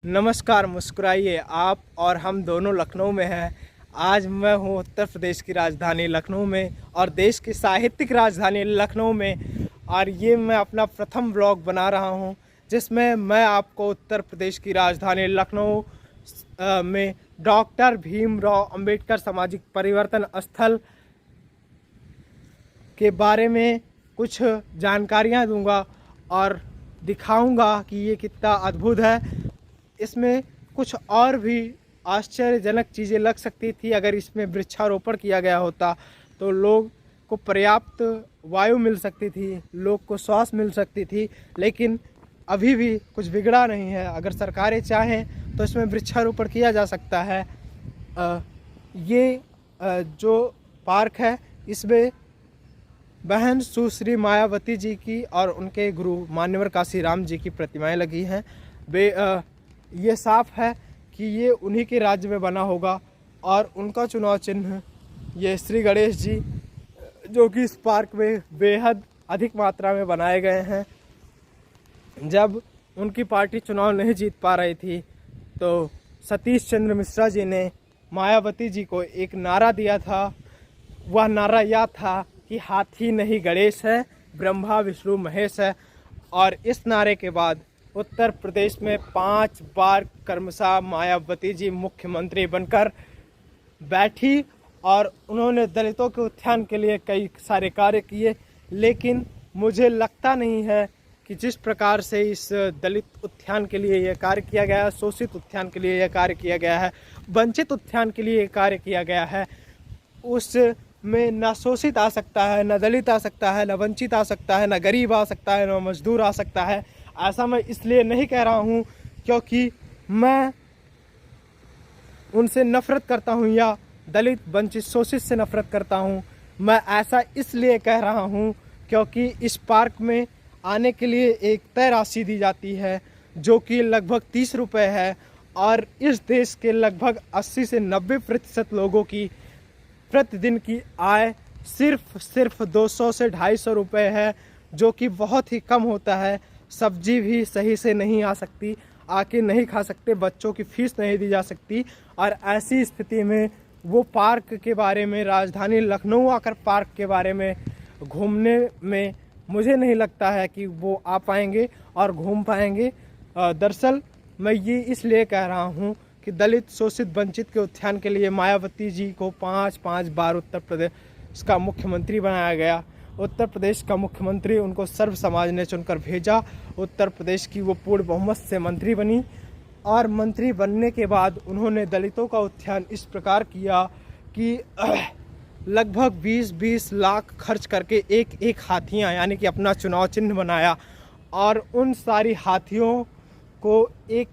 नमस्कार, मुस्कुराइए। आप और हम दोनों लखनऊ में हैं। आज मैं हूँ उत्तर प्रदेश की राजधानी लखनऊ में और देश की साहित्यिक राजधानी लखनऊ में, और ये मैं अपना प्रथम व्लॉग बना रहा हूँ जिसमें मैं आपको उत्तर प्रदेश की राजधानी लखनऊ में डॉक्टर भीमराव अंबेडकर सामाजिक परिवर्तन स्थल के बारे में कुछ जानकारियाँ दूंगा और दिखाऊंगा कि ये कितना अद्भुत है। इसमें कुछ और भी आश्चर्यजनक चीज़ें लग सकती थी। अगर इसमें वृक्षारोपण किया गया होता तो लोग को पर्याप्त वायु मिल सकती थी, लोग को श्वास मिल सकती थी, लेकिन अभी भी कुछ बिगड़ा नहीं है। अगर सरकारें चाहें तो इसमें वृक्षारोपण किया जा सकता है। ये जो पार्क है इसमें बहन सुश्री मायावती जी की और उनके गुरु मान्यवर काशीराम जी की प्रतिमाएं लगी हैं। ये साफ है कि ये उन्हीं के राज्य में बना होगा और उनका चुनाव चिन्ह ये श्री गणेश जी, जो कि इस पार्क में बेहद अधिक मात्रा में बनाए गए हैं। जब उनकी पार्टी चुनाव नहीं जीत पा रही थी तो सतीश चंद्र मिश्रा जी ने मायावती जी को एक नारा दिया था। वह नारा यह था कि हाथी नहीं गणेश है, ब्रह्मा विष्णु महेश है। और इस नारे के बाद उत्तर प्रदेश में 5 बार क्रमशः मायावती जी मुख्यमंत्री बनकर बैठी और उन्होंने दलितों के उत्थान के लिए कई सारे कार्य किए। लेकिन मुझे लगता नहीं है कि जिस प्रकार से इस दलित उत्थान के लिए यह कार्य किया गया है, शोषित उत्थान के लिए यह कार्य किया गया है, वंचित उत्थान के लिए यह कार्य किया गया है, उसमें न शोषित आ सकता है, न दलित आ सकता है, न वंचित आ सकता है, न गरीब आ सकता है, न मजदूर आ सकता है। ऐसा मैं इसलिए नहीं कह रहा हूँ क्योंकि मैं उनसे नफरत करता हूँ या दलित वंचित शोषित से नफरत करता हूँ। मैं ऐसा इसलिए कह रहा हूँ क्योंकि इस पार्क में आने के लिए एक तय राशि दी जाती है जो कि लगभग 30 रुपये है, और इस देश के लगभग 80 से 90% लोगों की प्रतिदिन की आय सिर्फ 200 से 250 रुपये है, जो कि बहुत ही कम होता है। सब्जी भी सही से नहीं आ सकती, आके नहीं खा सकते, बच्चों की फीस नहीं दी जा सकती। और ऐसी स्थिति में वो पार्क के बारे में, राजधानी लखनऊ आकर पार्क के बारे में घूमने में मुझे नहीं लगता है कि वो आ पाएंगे और घूम पाएंगे। दरअसल मैं ये इसलिए कह रहा हूँ कि दलित शोषित वंचित के उत्थान के लिए मायावती जी को 5 बार उत्तर प्रदेश का मुख्यमंत्री बनाया गया। उत्तर प्रदेश का मुख्यमंत्री उनको सर्व समाज ने चुनकर भेजा। उत्तर प्रदेश की वो पूर्ण बहुमत से मंत्री बनी और मंत्री बनने के बाद उन्होंने दलितों का उत्थान इस प्रकार किया कि लगभग 20-20 लाख खर्च करके एक हाथियाँ यानी कि अपना चुनाव चिन्ह बनाया और उन सारी हाथियों को एक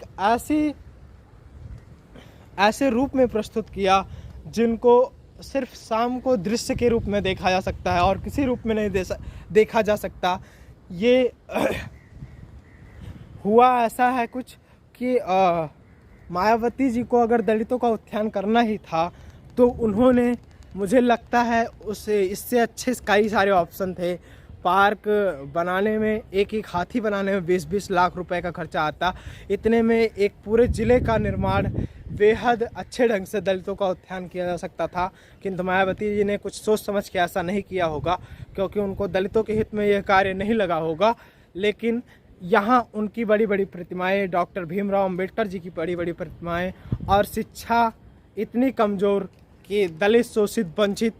ऐसे रूप में प्रस्तुत किया जिनको सिर्फ शाम को दृश्य के रूप में देखा जा सकता है और किसी रूप में नहीं देखा जा सकता। ये हुआ ऐसा है कुछ कि मायावती जी को अगर दलितों का उत्थान करना ही था तो उन्होंने, मुझे लगता है, उसे इससे अच्छे कई सारे ऑप्शन थे। पार्क बनाने में, एक हाथी बनाने में 20-20 लाख रुपए का खर्चा आता। इतने में एक पूरे ज़िले का निर्माण बेहद अच्छे ढंग से दलितों का उत्थान किया जा सकता था। किंतु मायावती जी ने कुछ सोच समझ के ऐसा नहीं किया होगा क्योंकि उनको दलितों के हित में यह कार्य नहीं लगा होगा। लेकिन यहाँ उनकी बड़ी बड़ी प्रतिमाएं, डॉक्टर भीमराव अंबेडकर जी की बड़ी बड़ी प्रतिमाएं, और शिक्षा इतनी कमज़ोर कि दलित शोषित वंचित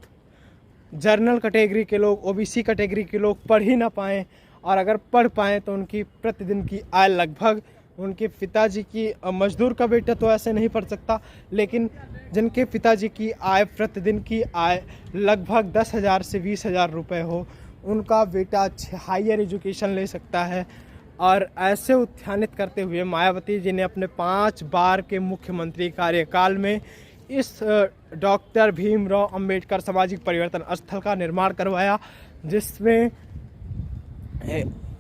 जर्नल कैटेगरी के लोग, ओबीसी कैटेगरी के लोग पढ़ ही ना पाएँ, और अगर पढ़ पाएँ तो उनकी प्रतिदिन की आय लगभग, उनके पिताजी की, मजदूर का बेटा तो ऐसे नहीं पढ़ सकता, लेकिन जिनके पिताजी की आय, प्रतिदिन की आय लगभग 10,000 से 20,000 रुपये हो, उनका बेटा हायर एजुकेशन ले सकता है। और ऐसे उत्थानित करते हुए मायावती जी ने अपने 5 बार के मुख्यमंत्री कार्यकाल में इस डॉक्टर भीमराव अंबेडकर सामाजिक परिवर्तन स्थल का निर्माण करवाया, जिसमें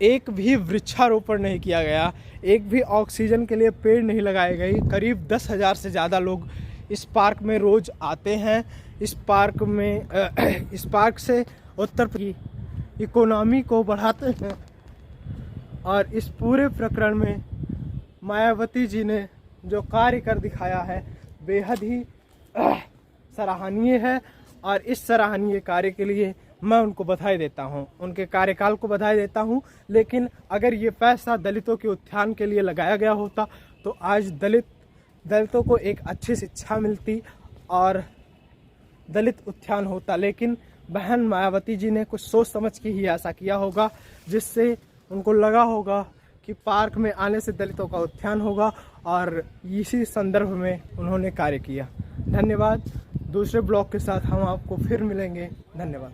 एक भी वृक्षारोपण नहीं किया गया, एक भी ऑक्सीजन के लिए पेड़ नहीं लगाए गए। करीब 10,000 से ज़्यादा लोग इस पार्क में रोज़ आते हैं। इस पार्क से उत्तर प्रदेश की इकोनॉमी को बढ़ाते हैं। और इस पूरे प्रकरण में मायावती जी ने जो कार्य कर दिखाया है बेहद ही सराहनीय है, और इस सराहनीय कार्य के लिए मैं उनको बधाई देता हूं, उनके कार्यकाल को बधाई देता हूं। लेकिन अगर ये पैसा दलितों के उत्थान के लिए लगाया गया होता तो आज दलितों को एक अच्छी शिक्षा मिलती और दलित उत्थान होता। लेकिन बहन मायावती जी ने कुछ सोच समझ के ही ऐसा किया होगा, जिससे उनको लगा होगा कि पार्क में आने से दलितों का उत्थान होगा, और इसी संदर्भ में उन्होंने कार्य किया। धन्यवाद। दूसरे ब्लॉग के साथ हम आपको फिर मिलेंगे। धन्यवाद।